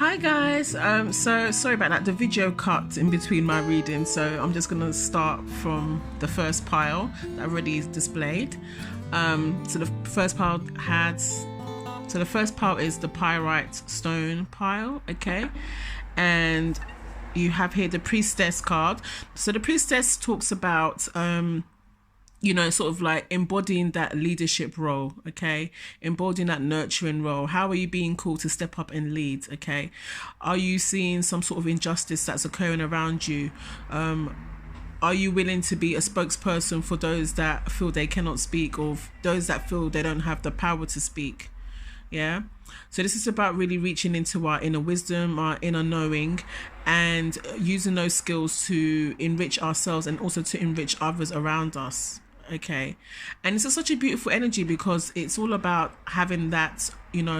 Hi guys, so sorry about that. The video cut in between my reading, so I'm just gonna start from the first pile that already is displayed. So the first pile is the Pyrite stone pile, okay, and you have here the Priestess card. So the Priestess talks about sort of like embodying that leadership role, okay? Embodying that nurturing role. How are you being called to step up and lead, okay? Are you seeing some sort of injustice that's occurring around you? Are you willing to be a spokesperson for those that feel they cannot speak, or those that feel they don't have the power to speak? Yeah. So this is about really reaching into our inner wisdom, our inner knowing, and using those skills to enrich ourselves and also to enrich others around us. Okay. And it's such a beautiful energy because it's all about having that,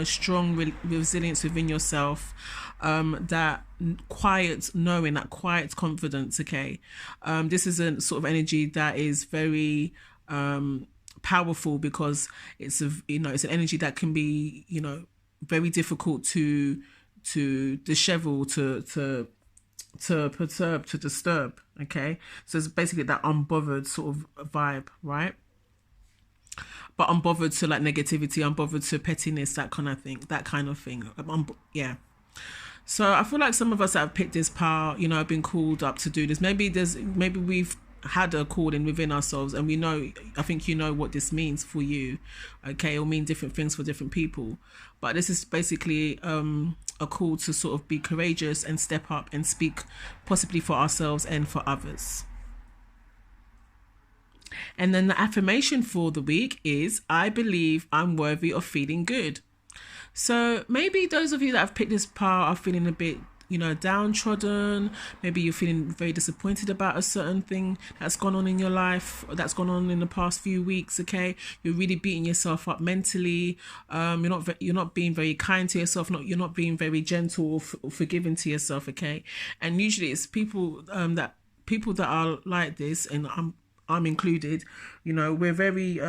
strong resilience within yourself, that quiet knowing, that quiet confidence. Okay. This is a sort of energy that is very powerful because it's an energy that can be, very difficult to dishevel, to perturb, to disturb. Okay, so it's basically that unbothered sort of vibe, right? But unbothered to like negativity, unbothered to pettiness, that kind of thing. Yeah. So I feel like some of us that have picked this power, have been called up to do this. Maybe we've had a calling within ourselves, and I think what this means for you. Okay, it'll mean different things for different people, but this is basically a call to sort of be courageous and step up and speak, possibly for ourselves and for others. And then the affirmation for the week is, I believe I'm worthy of feeling good. So maybe those of you that have picked this power are feeling a bit downtrodden. Maybe you're feeling very disappointed about a certain thing that's gone on in your life, or that's gone on in the past few weeks. Okay, you're really beating yourself up mentally. You're not being very kind to yourself. You're not being very gentle or forgiving to yourself. Okay, and usually it's people that are like this, and I'm included. We're very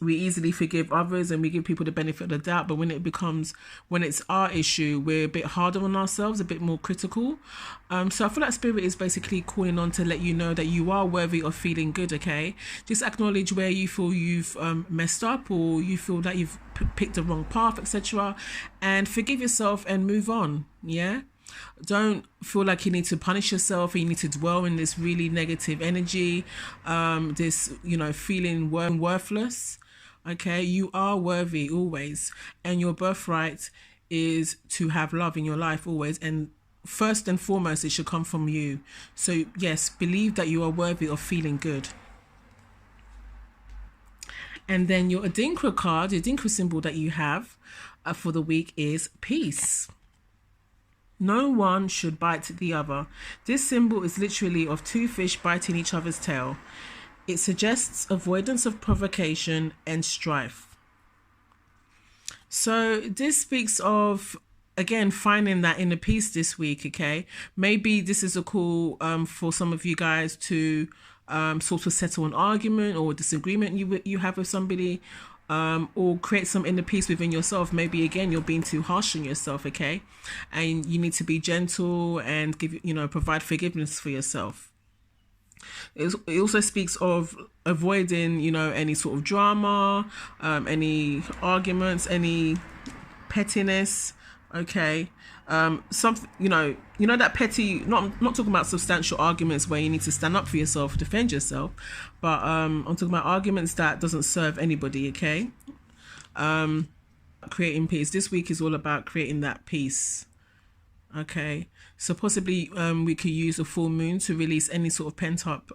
we easily forgive others and we give people the benefit of the doubt, but when it's our issue, we're a bit harder on ourselves, a bit more critical. So I feel like Spirit is basically calling on to let you know that you are worthy of feeling good. Okay, just acknowledge where you feel you've messed up, or you feel that you've picked the wrong path, etc., and forgive yourself and move on. Yeah. Don't feel like you need to punish yourself, or you need to dwell in this really negative energy, this feeling worthless. Okay, you are worthy always, and your birthright is to have love in your life always, and first and foremost it should come from you. So yes, believe that you are worthy of feeling good. And then your Adinkra card, the Adinkra symbol that you have for the week is peace. No one should bite the other. This symbol is literally of two fish biting each other's tail. It suggests avoidance of provocation and strife. So this speaks of, again, finding that inner peace this week, okay? Maybe this is a call for some of you guys to sort of settle an argument or disagreement you have with somebody, or create some inner peace within yourself. Maybe again you're being too harsh on yourself, okay? And you need to be gentle and provide forgiveness for yourself. It also speaks of avoiding, any sort of drama, any arguments, any pettiness. Okay, something that petty. I'm not talking about substantial arguments where you need to stand up for yourself, defend yourself, but I'm talking about arguments that doesn't serve anybody. Okay, creating peace. This week is all about creating that peace. Okay, so possibly we could use a full moon to release any sort of pent up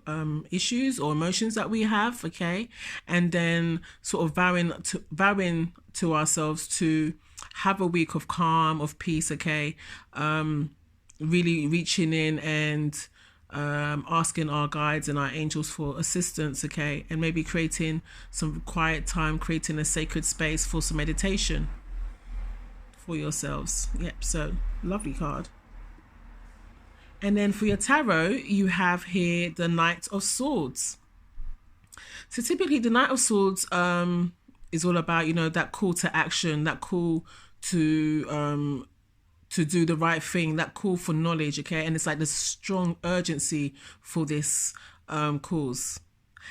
issues or emotions that we have. Okay, and then sort of vowing to ourselves to have a week of calm, of peace. Okay, really reaching in and asking our guides and our angels for assistance. Okay, and maybe creating some quiet time, creating a sacred space for some meditation for yourselves. Yep, so lovely card. And then for your tarot, you have here the Knight of Swords. So typically the Knight of Swords is all about that call to action, that call to to do the right thing, that call for knowledge, okay? And it's like the strong urgency for this cause.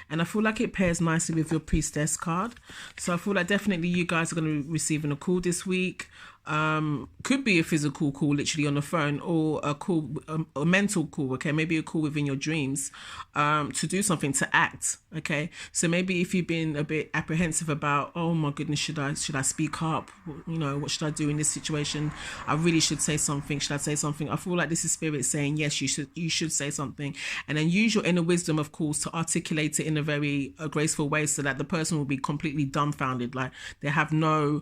And I feel like it pairs nicely with your priestess card. So I feel like definitely you guys are going to be receiving a call this week. Could be a physical call literally on the phone, or a call, a mental call, okay? Maybe a call within your dreams to do something, to act, okay? So maybe if you've been a bit apprehensive about, oh my goodness, should I speak up? You know, what should I do in this situation? I really should say something. Should I say something? I feel like this is spirit saying, yes, you should say something. And then use your inner wisdom, of course, to articulate it in a very graceful way, so that the person will be completely dumbfounded, like they have no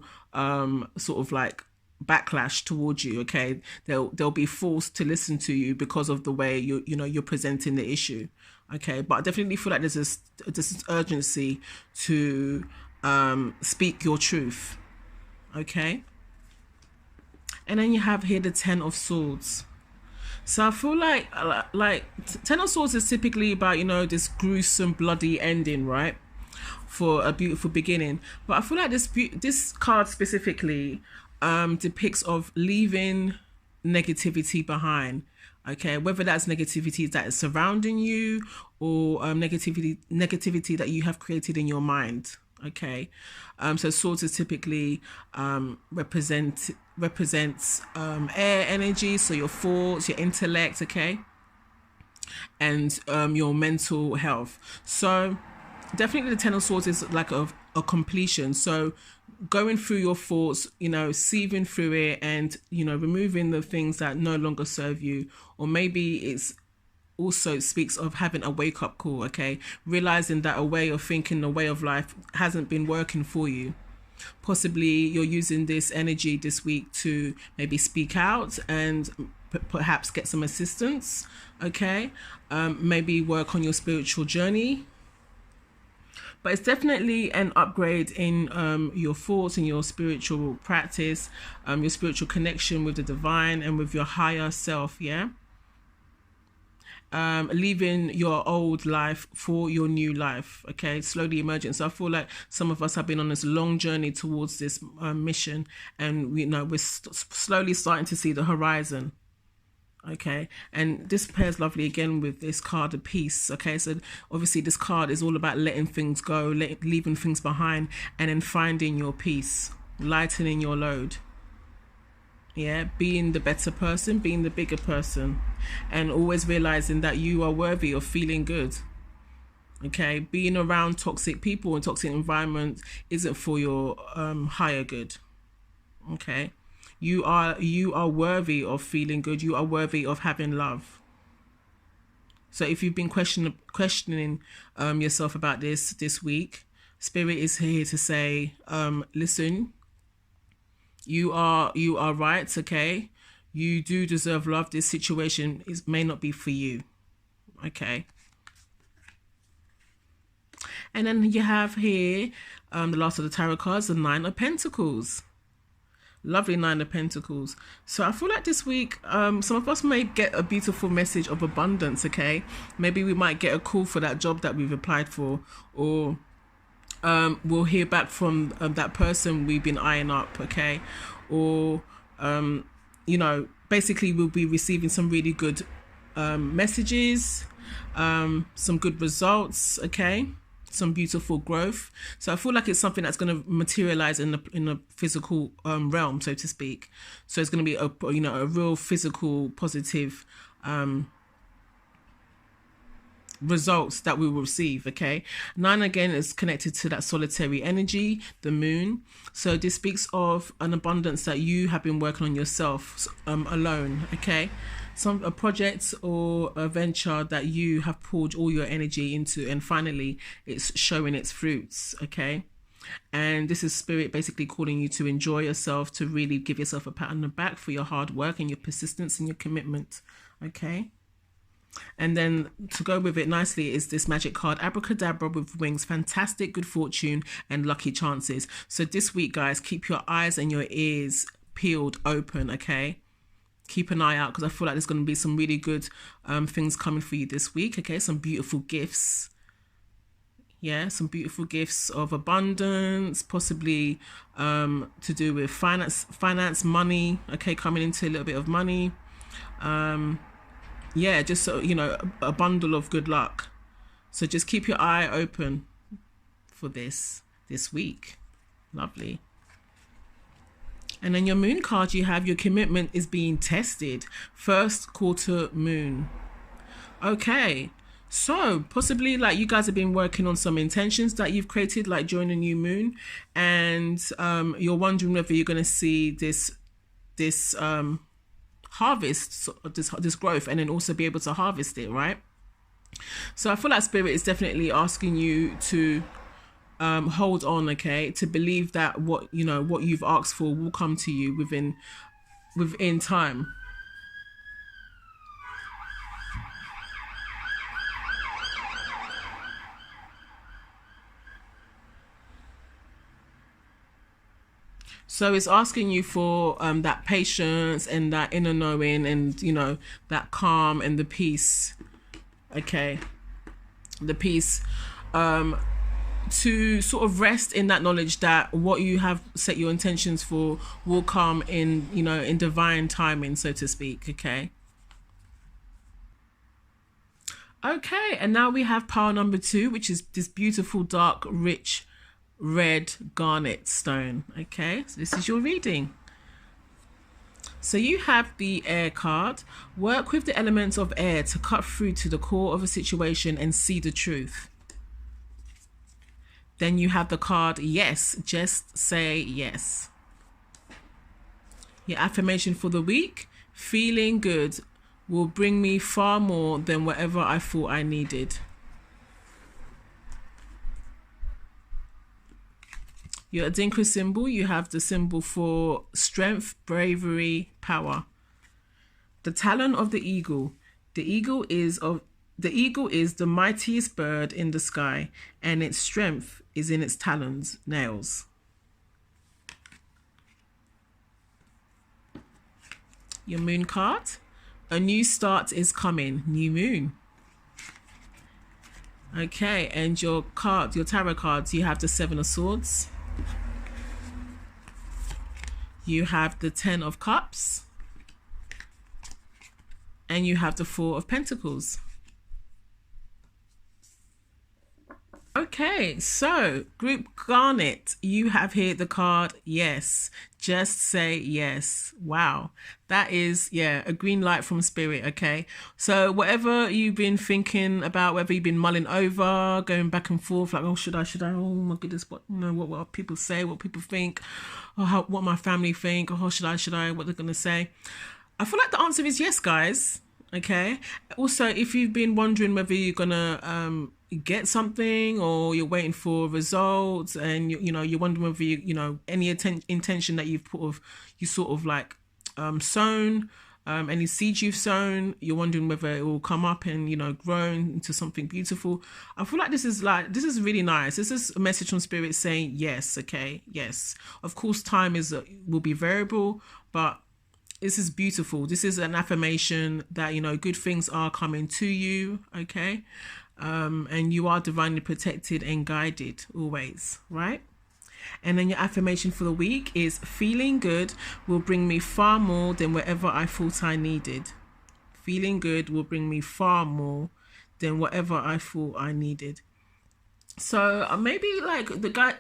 sort of like backlash towards you, okay? They'll be forced to listen to you because of the way you're presenting the issue, okay? But I definitely feel like there's this urgency to speak your truth, okay? And then you have here the Ten of Swords. So I feel like Ten of Swords is typically about, you know, this gruesome, bloody ending, right? For a beautiful beginning. But I feel like this card specifically depicts of leaving negativity behind, okay? Whether that's negativity that is surrounding you, or negativity that you have created in your mind, okay? So swords is typically represents air energy, so your thoughts, your intellect, okay? And your mental health. So definitely the Ten of Swords is like a completion. So going through your thoughts, you know, sieving through it, and, you know, removing the things that no longer serve you. Or maybe it's also speaks of having a wake-up call, okay? Realizing that a way of thinking, a way of life hasn't been working for you. Possibly you're using this energy this week to maybe speak out and perhaps get some assistance, okay? Maybe work on your spiritual journey. But it's definitely an upgrade in your thoughts and your spiritual practice, your spiritual connection with the divine and with your higher self, yeah? Leaving your old life for your new life, okay? Slowly emerging. So I feel like some of us have been on this long journey towards this mission, and we're slowly starting to see the horizon. Okay, and this pairs lovely again with this card of peace, okay? So obviously this card is all about letting things go, leaving things behind, and then finding your peace, lightening your load, yeah? Being the better person, being the bigger person, and always realizing that you are worthy of feeling good, okay? Being around toxic people and toxic environment isn't for your higher good, okay? You are worthy of feeling good. You are worthy of having love. So if you've been questioning yourself about this week, Spirit is here to say, listen, you are right, okay? You do deserve love. This situation may not be for you, okay? And then you have here the last of the tarot cards, the Nine of Pentacles. Lovely Nine of Pentacles. So I feel like this week, some of us may get a beautiful message of abundance, okay? Maybe we might get a call for that job that we've applied for, or we'll hear back from that person we've been eyeing up, okay? Or, you know, basically we'll be receiving some really good messages, some good results, okay? Some beautiful growth. So I feel like it's something that's going to materialize in the physical realm, so to speak. So it's going to be a real physical positive results that we will receive, okay? 9 again is connected to that solitary energy, the moon. So this speaks of an abundance that you have been working on yourself alone, okay? A project or a venture that you have poured all your energy into, and finally it's showing its fruits, okay? And this is Spirit basically calling you to enjoy yourself, to really give yourself a pat on the back for your hard work and your persistence and your commitment, okay? And then to go with it nicely is this magic card, Abracadabra with wings, fantastic good fortune and lucky chances. So this week, guys, keep your eyes and your ears peeled open, okay? Keep an eye out, because I feel like there's going to be some really good things coming for you this week, okay? Some beautiful gifts, Yeah, some beautiful gifts of abundance, possibly to do with finance, money. Okay, coming into a little bit of money. Yeah, just so you know, a bundle of good luck. So just keep your eye open for this week. Lovely. And then your moon card, you have your commitment is being tested. First quarter moon. Okay. So possibly like you guys have been working on some intentions that you've created like during the new moon, and you're wondering whether you're going to see this harvest, this growth, and then also be able to harvest it, right? So I feel like spirit is definitely asking you to hold on, okay, to believe that what you've asked for will come to you within time. So it's asking you for that patience and that inner knowing, and that calm and the peace. Okay, the peace to sort of rest in that knowledge that what you have set your intentions for will come in divine timing, so to speak. Okay, and now we have pile number 2, which is this beautiful dark rich red garnet stone. Okay, so this is your reading. So you have the air card. Work with the elements of air to cut through to the core of a situation and see the truth. Then you have the card yes, just say yes. Your affirmation for the week: feeling good will bring me far more than whatever I thought I needed. Your Adinkra symbol, you have the symbol for strength, bravery, power. The talon of the eagle. The eagle is the mightiest bird in the sky, and its strength is in its talons, nails. Your moon card. A new start is coming, new moon. Okay, and your tarot cards, you have the 7 of Swords. You have the 10 of Cups. And you have the 4 of Pentacles. Okay, so group Garnet, you have here the card yes, just say yes. Wow, that is a green light from spirit. Okay, so whatever you've been thinking about, whether you've been mulling over, going back and forth, like, oh, should I, oh my goodness, what people say, what people think, or what my family think, or should I, what they're gonna say, I feel like the answer is yes, guys. Okay, also if you've been wondering whether you're gonna get something, or you're waiting for results, and you're wondering whether any intention that you've sown, any seeds you've sown, you're wondering whether it will come up and grow into something beautiful. I feel like this is really nice. This is a message from spirit saying yes. Okay, yes, of course time will be variable, but this is beautiful. This is an affirmation that good things are coming to you. Okay, and you are divinely protected and guided always, right? And then your affirmation for the week is feeling good will bring me far more than whatever I thought I needed. Feeling good will bring me far more than whatever I thought I needed. So maybe like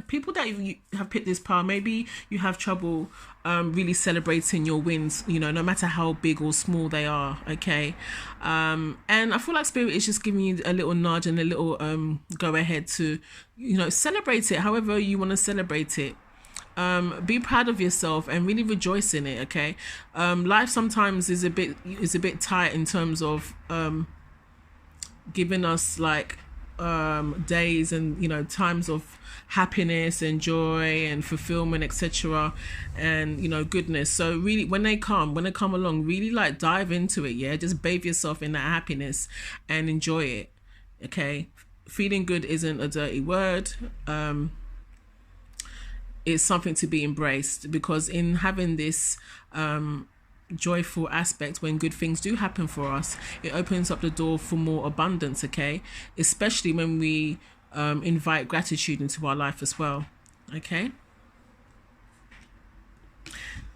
people that you have picked this power, maybe you have trouble really celebrating your wins, no matter how big or small they are. Okay, and I feel like spirit is just giving you a little nudge and a little go ahead to celebrate it however you want to celebrate it. Be proud of yourself and really rejoice in it. Okay, life sometimes is a bit tight in terms of giving us like days and times of happiness and joy and fulfillment, etc., and goodness. So really when they come along, really like dive into it. Just bathe yourself in that happiness and enjoy it. Okay, feeling good isn't a dirty word. It's something to be embraced, because in having this joyful aspect, when good things do happen for us, it opens up the door for more abundance. Okay, especially when we invite gratitude into our life as well. Okay.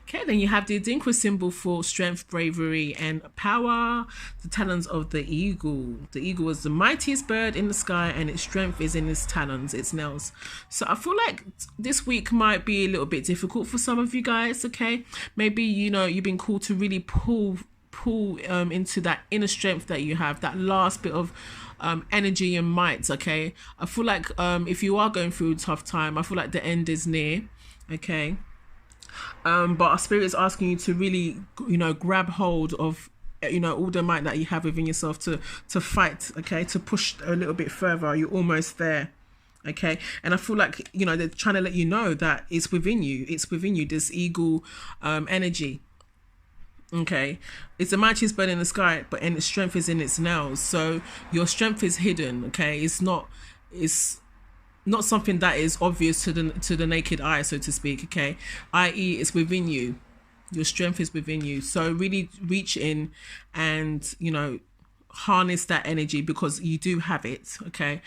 Okay, then you have the Adinkra symbol for strength, bravery, and power. The talons of the eagle. The eagle was the mightiest bird in the sky, and its strength is in its talons, its nails. So I feel like this week might be a little bit difficult for some of you guys. Okay, maybe you've been called to really pull into that inner strength that you have, that last bit of energy and might. Okay, I feel like if you are going through a tough time, I feel like the end is near. Okay. But our spirit is asking you to really, grab hold of, all the might that you have within yourself to fight, okay, to push a little bit further. You're almost there, okay? And I feel like, they're trying to let you know that it's within you. It's within you, this eagle energy, okay? It's the mightiest bird in the sky, and its strength is in its nails. So your strength is hidden, okay? It's not something that is obvious to the naked eye, so to speak, okay? I.e., it's within you. Your strength is within you. So really reach in and, harness that energy, because you do have it, okay?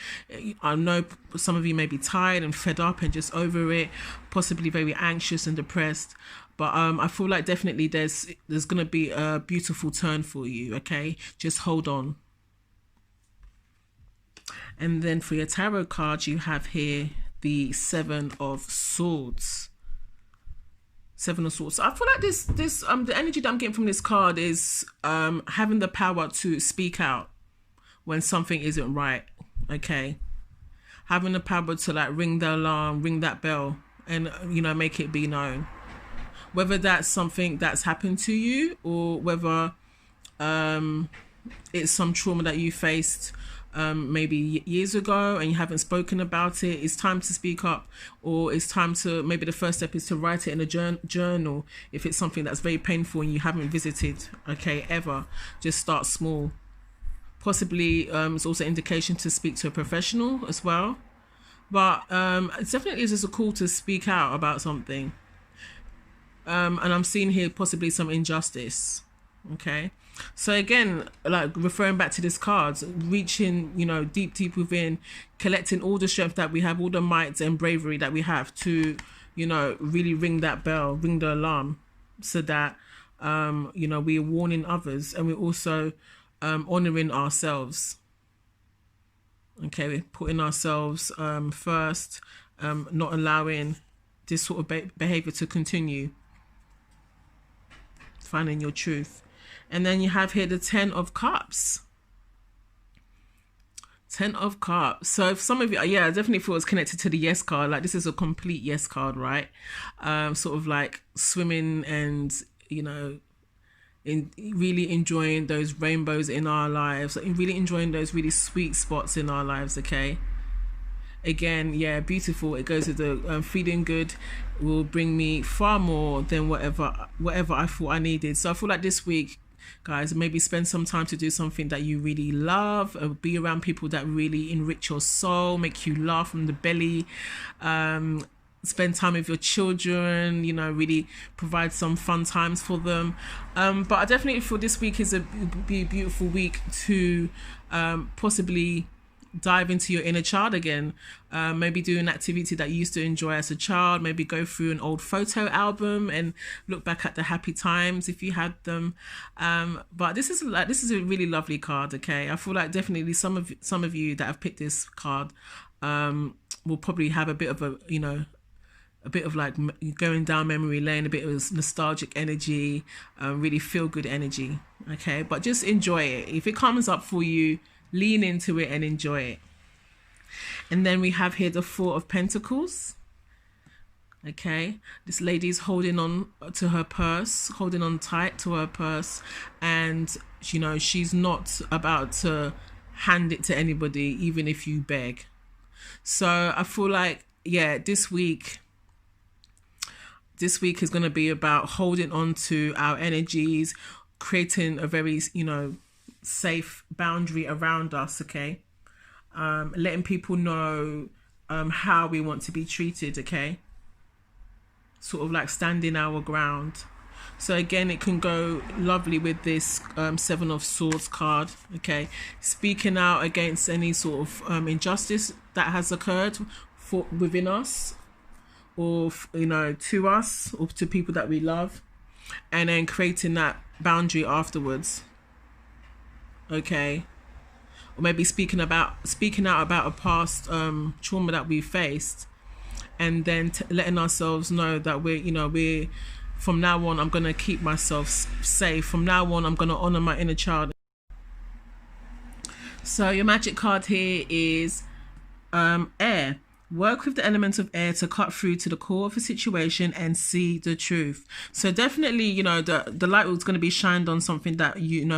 I know some of you may be tired and fed up and just over it, possibly very anxious and depressed. But I feel like definitely there's going to be a beautiful turn for you, okay? Just hold on. And then for your tarot card, you have here the Seven of Swords. Seven of Swords. So I feel like this the energy that I'm getting from this card is having the power to speak out when something isn't right. Okay, having the power to like ring the alarm, ring that bell, and make it be known. Whether that's something that's happened to you, or whether it's some trauma that you faced maybe years ago and you haven't spoken about it. It's time to speak up, or it's time to, maybe the first step is to write it in a journal if it's something that's very painful and you haven't visited, okay, ever. Just start small. Possibly it's also indication to speak to a professional as well, but it definitely is just a call to speak out about something, and I'm seeing here possibly some injustice. Okay, so again, like referring back to this card, reaching, deep within, collecting all the strength that we have, all the might and bravery that we have to, really ring that bell, ring the alarm, so that, we're warning others, and we're also honoring ourselves. Okay, we're putting ourselves first, not allowing this sort of behavior to continue. Finding your truth. And then you have here the Ten of Cups. Ten of Cups. So if some of you, I definitely feel it's connected to the yes card. Like this is a complete yes card, right? Sort of like swimming and, in really enjoying those rainbows in our lives, really enjoying those really sweet spots in our lives, okay? Again, beautiful. It goes with the feeling good will bring me far more than whatever I thought I needed. So I feel like this week, guys, maybe spend some time to do something that you really love, or be around people that really enrich your soul, make you laugh from the belly. Spend time with your children, really provide some fun times for them. But I definitely feel this week is be a beautiful week to possibly dive into your inner child again. Maybe do an activity that you used to enjoy as a child. Maybe go through an old photo album and look back at the happy times if you had them. But this is a really lovely card. Okay, I feel like definitely some of you that have picked this card will probably have a bit of a bit of like going down memory lane, a bit of nostalgic energy, really feel good energy. Okay, but just enjoy it. If it comes up for you, lean into it and enjoy it. And then we have here the Four of Pentacles. Okay, this lady's holding on to her purse, holding on tight to her purse, and she's not about to hand it to anybody, even if you beg. So I feel like this week is going to be about holding on to our energies, creating a very safe boundary around us, okay? Letting people know how we want to be treated, okay? Sort of like standing our ground. So again, it can go lovely with this Seven of Swords card. Okay, speaking out against any sort of injustice that has occurred within us, or to us, or to people that we love, and then creating that boundary afterwards. Okay, or maybe speaking out about a past trauma that we faced, and then letting ourselves know that we're from now on, I'm going to keep myself safe. From now on, I'm going to honor my inner child. So your magic card here is air. Work with the element of air to cut through to the core of a situation and see the truth. So definitely, the light was going to be shined on something that,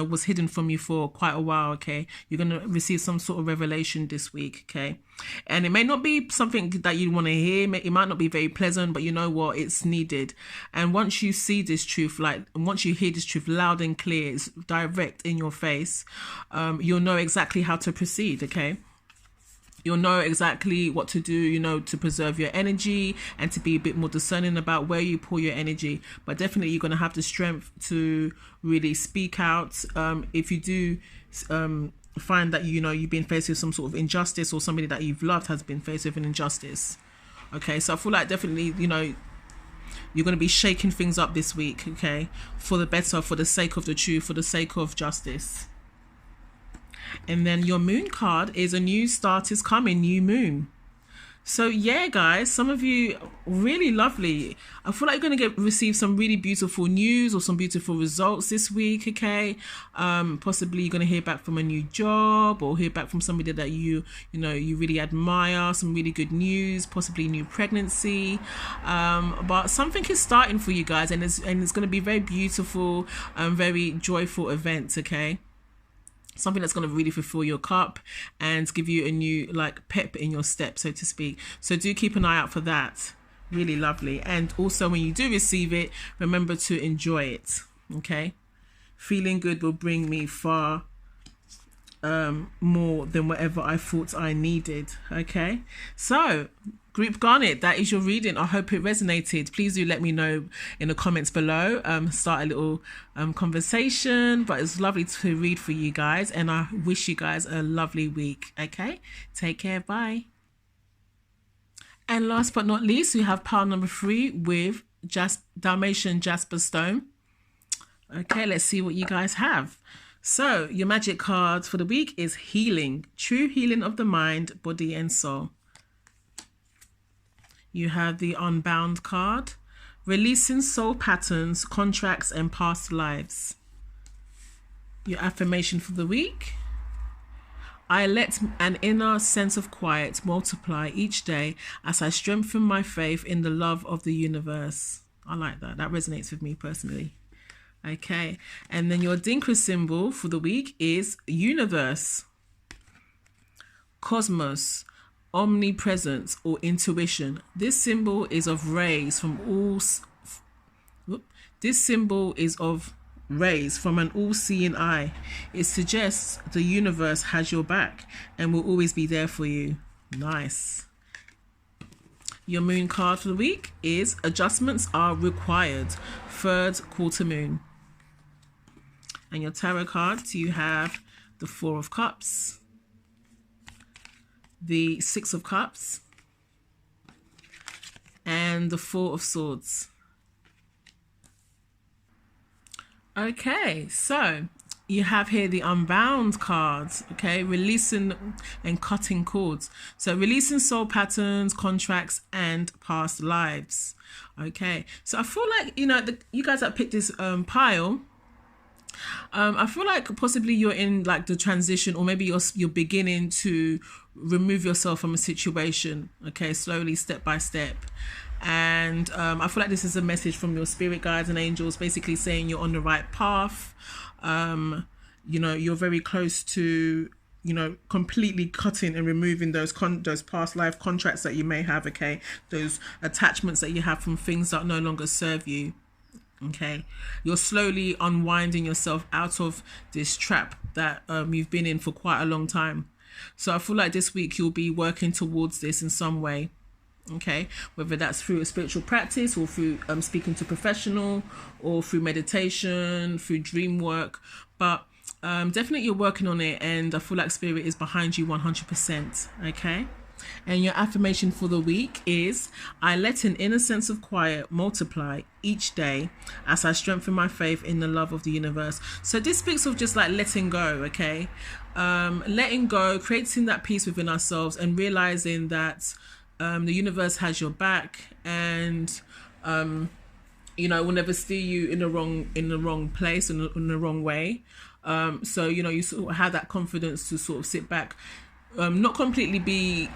was hidden from you for quite a while, okay? You're going to receive some sort of revelation this week, okay? And it may not be something that you want to hear. It might not be very pleasant, but you know what? It's needed. And once you see this truth, once you hear this truth loud and clear, it's direct in your face, you'll know exactly how to proceed, okay? You'll know exactly what to do, to preserve your energy and to be a bit more discerning about where you pour your energy. But definitely you're going to have the strength to really speak out. If you do find that, you've been faced with some sort of injustice, or somebody that you've loved has been faced with an injustice. Okay, so I feel like definitely, you're going to be shaking things up this week, okay, for the better, for the sake of the truth, for the sake of justice. And then your moon card is a new start is coming, new moon. So yeah, guys, some of you really lovely. I feel like you're going to receive some really beautiful news or some beautiful results this week, okay? Possibly you're going to hear back from a new job, or hear back from somebody that you really admire, some really good news, possibly new pregnancy. But something is starting for you guys, and it's going to be very beautiful and very joyful events, okay? Something that's going to really fulfill your cup and give you a new pep in your step, so to speak. So do keep an eye out for that. Really lovely. And also when you do receive it, remember to enjoy it, okay? Feeling good will bring me far more than whatever I thought I needed, okay? So Group Garnet, that is your reading. I hope it resonated. Please do let me know in the comments below. Start a little conversation. But it's lovely to read for you guys, and I wish you guys a lovely week. Okay, take care. Bye. And last but not least, we have pile number 3 with Dalmatian Jasper stone. Okay, let's see what you guys have. So your magic card for the week is healing, true healing of the mind, body and soul. You have the Unbound card, releasing soul patterns, contracts, and past lives. Your affirmation for the week: I let an inner sense of quiet multiply each day as I strengthen my faith in the love of the universe. I like that. That resonates with me personally. Okay. And then your Dinka symbol for the week is universe, cosmos, omnipresence, or intuition. This symbol is of rays from an all-seeing eye. It suggests the universe has your back and will always be there for you. Nice. Your moon card for the week is adjustments are required, 3rd quarter moon. And your tarot cards, you have the 4 of Cups, the 6 of Cups, and the 4 of Swords. Okay, so you have here the Unbound cards, okay, releasing and cutting cords. So releasing soul patterns, contracts, and past lives. Okay, so I feel like, you guys that picked this pile, I feel like possibly you're in the transition, or maybe you're beginning to remove yourself from a situation, okay, slowly, step by step. And I feel like this is a message from your spirit guides and angels, basically saying you're on the right path. You're very close to, completely cutting and removing those past life contracts that you may have, okay, those attachments that you have from things that no longer serve you. Okay, you're slowly unwinding yourself out of this trap that you've been in for quite a long time. So I feel like this week you'll be working towards this in some way. Okay, whether that's through a spiritual practice or through speaking to professional, or through meditation, through dream work, but definitely you're working on it, and I feel like spirit is behind you 100%. Okay. And your affirmation for the week is, I let an inner sense of quiet multiply each day as I strengthen my faith in the love of the universe. So this speaks of just like letting go, okay? Letting go, creating that peace within ourselves, and realizing that the universe has your back, and will never steer you in the wrong place, in the wrong way. So you sort of have that confidence to sort of sit back, not completely be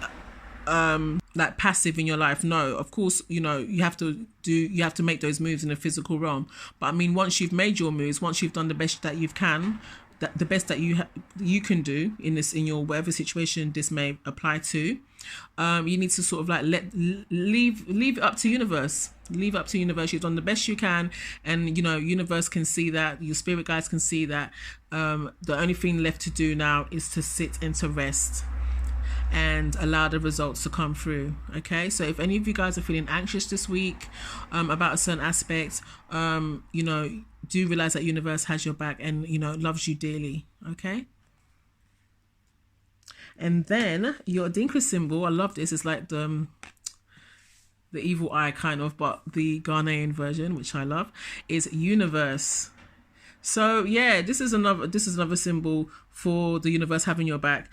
like passive in your life. No, of course, you have to make those moves in the physical realm. But I mean, once you've made your moves, once you've done the best that you can, the best that you can do in your whatever situation this may apply to, you need to sort of like leave it up to universe. Leave it up to universe. You've done the best you can, and universe can see that, your spirit guides can see that. The only thing left to do now is to sit and to rest and allow the results to come through. Okay, so if any of you guys are feeling anxious this week about a certain aspect, do realize that universe has your back and loves you dearly. Okay. And then your Dinka symbol, I love this, it's like the evil eye kind of, but the Ghanaian version, which I love, is universe. So yeah, this is another symbol for the universe having your back.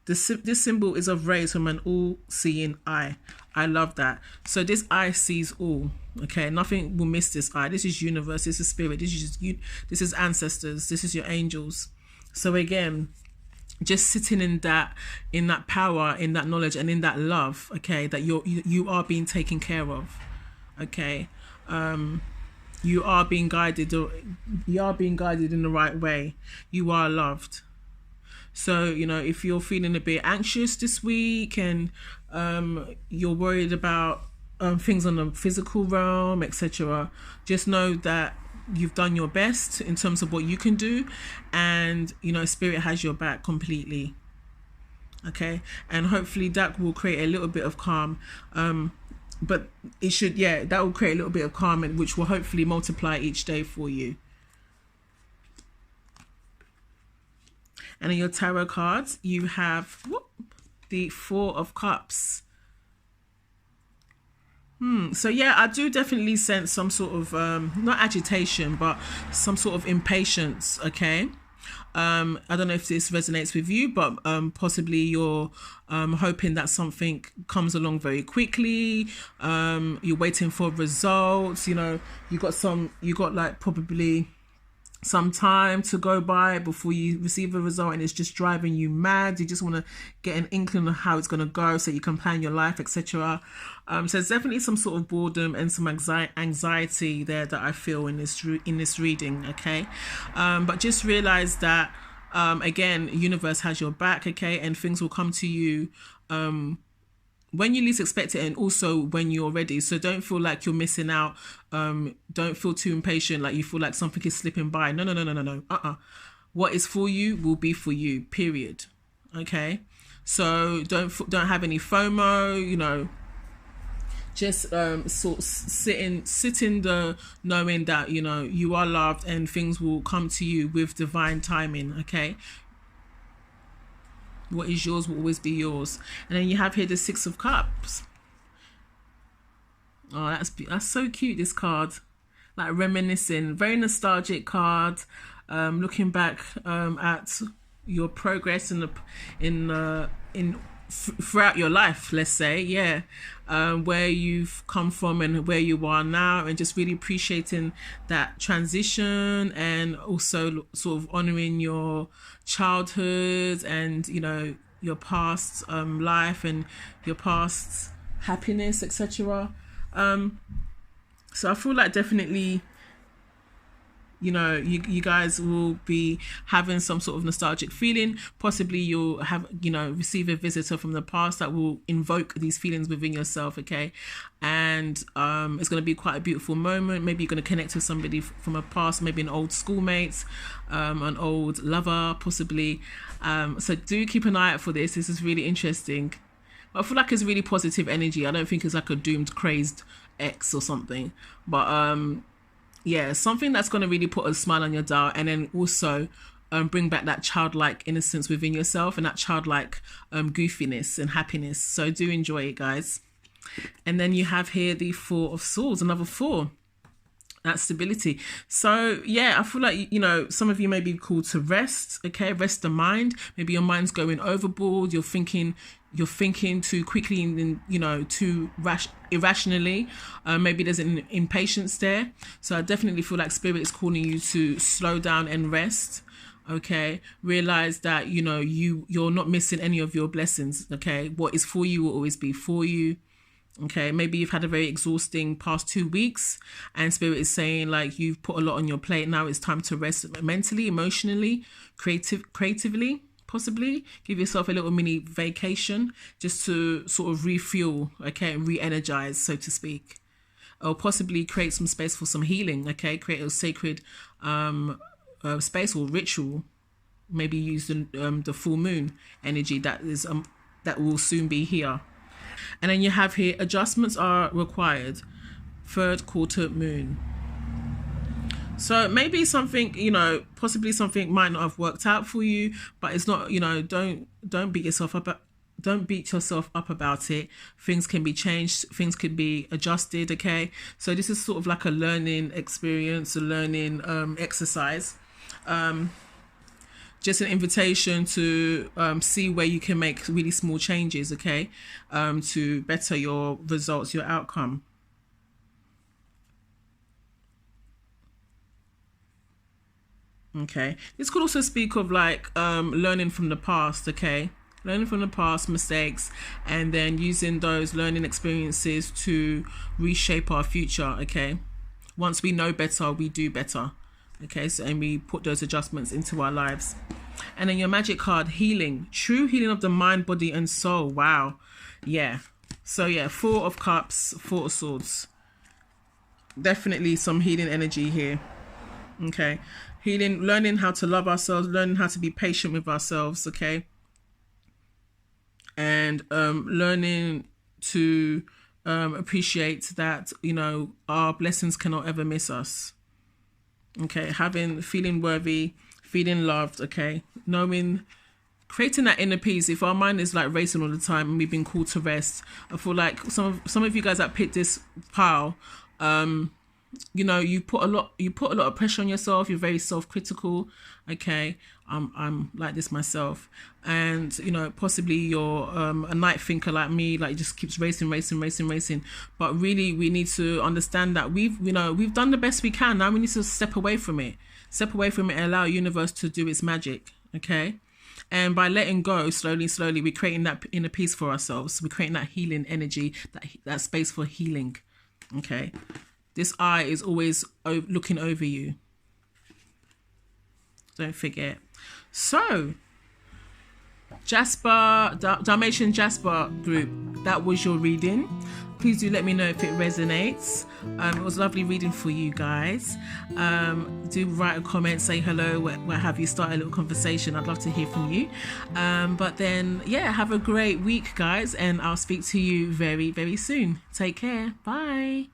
This symbol is of rays from an all-seeing eye. I love that. So this eye sees all. Okay, nothing will miss this eye. This is universe. This is spirit. This is ancestors. This is your angels. So again, just sitting in that power, in that knowledge, and in that love. Okay, that you are being taken care of. Okay, you are being guided. You are being guided in the right way. You are loved. So, if you're feeling a bit anxious this week, and you're worried about things on the physical realm, etc., just know that you've done your best in terms of what you can do, and spirit has your back completely. Okay, and hopefully that will create a little bit of calm, but that will create a little bit of calm, which will hopefully multiply each day for you. And in your tarot cards, you have the Four of Cups. So yeah, I do definitely sense some sort of, not agitation, but some sort of impatience, okay? I don't know if this resonates with you, but possibly you're hoping that something comes along very quickly. You're waiting for results, you got like probably some time to go by before you receive a result, and it's just driving you mad. You just want to get an inkling of how it's going to go so you can plan your life, etc. So there's definitely some sort of boredom and some anxiety there that I feel in this reading. Okay, but just realize that again, universe has your back. Okay, and things will come to you when you least expect it, and also when you're ready. So don't feel like you're missing out. Don't feel too impatient, like you feel like something is slipping by. No. What is for you will be for you, period. Okay, so don't have any FOMO. Just sit in the knowing that you are loved, and things will come to you with divine timing. Okay, what is yours will always be yours. And then you have here the Six of Cups. Oh, that's so cute, this card. Like reminiscing, very nostalgic card. Looking back at your progress throughout your life, let's say, yeah, where you've come from and where you are now, and just really appreciating that transition, and also sort of honoring your childhood and your past life and your past happiness, etc. So I feel like definitely you guys will be having some sort of nostalgic feeling. Possibly you'll have receive a visitor from the past that will invoke these feelings within yourself. Okay, and it's going to be quite a beautiful moment. Maybe you're going to connect with somebody from a past, maybe an old schoolmate, an old lover, possibly. So do keep an eye out for this. This is really interesting. I feel like it's really positive energy. I don't think it's like a doomed, crazed ex or something. But yeah, something that's going to really put a smile on your dial, and then also bring back that childlike innocence within yourself and that childlike goofiness and happiness. So do enjoy it, guys. And then you have here the Four of Swords, another four. That stability. So yeah, I feel like, you know, some of you may be called to rest. Okay, rest the mind. Maybe your mind's going overboard. You're thinking too quickly and, you know, too irrationally. Maybe there's an impatience there. So I definitely feel like Spirit is calling you to slow down and rest. Okay, realize that, you know, you're not missing any of your blessings. Okay, what is for you will always be for you. Okay, maybe you've had a very exhausting past 2 weeks, and Spirit is saying like you've put a lot on your plate. Now it's time to rest mentally, emotionally, creatively, possibly give yourself a little mini vacation just to sort of refuel, okay, and re-energize, so to speak, or possibly create some space for some healing. Okay, create a sacred space or ritual. Maybe use the full moon energy that will soon be here. And then you have here, adjustments are required. Third quarter moon. So maybe something, you know, possibly something might not have worked out for you, but it's not, you know, don't beat yourself up. Don't beat yourself up about it. Things can be changed. Things can be adjusted. Okay. So this is sort of like a learning experience, a learning exercise. Just an invitation to see where you can make really small changes, okay, to better your results, your outcome. Okay, this could also speak of like learning from the past, okay, learning from the past mistakes, and then using those learning experiences to reshape our future, okay. Once we know better, we do better. Okay, so and we put those adjustments into our lives. And then your magic card, healing, true healing of the mind, body and soul. Wow. Yeah. So yeah, Four of Cups, Four of Swords. Definitely some healing energy here. Okay, healing, learning how to love ourselves, learning how to be patient with ourselves. Okay, and learning to appreciate that, you know, our blessings cannot ever miss us. Okay, feeling worthy, feeling loved, okay, knowing, creating that inner peace. If our mind is like racing all the time and we've been called to rest, I feel like some of you guys that picked this pile, you know, you put a lot of pressure on yourself. You're very self-critical. Okay, I'm like this myself, and you know, possibly you're a night thinker like me, like it just keeps racing. But really, we need to understand that we've done the best we can. Now we need to step away from it, and allow the universe to do its magic. Okay, and by letting go slowly, we're creating that inner peace for ourselves. We're creating that healing energy, that space for healing. Okay. This eye is always looking over you. Don't forget. So, Jasper, Dalmatian Jasper group, that was your reading. Please do let me know if it resonates. It was lovely reading for you guys. Do write a comment, say hello, what have you, start a little conversation. I'd love to hear from you. But then, yeah, have a great week, guys, and I'll speak to you very, very soon. Take care. Bye.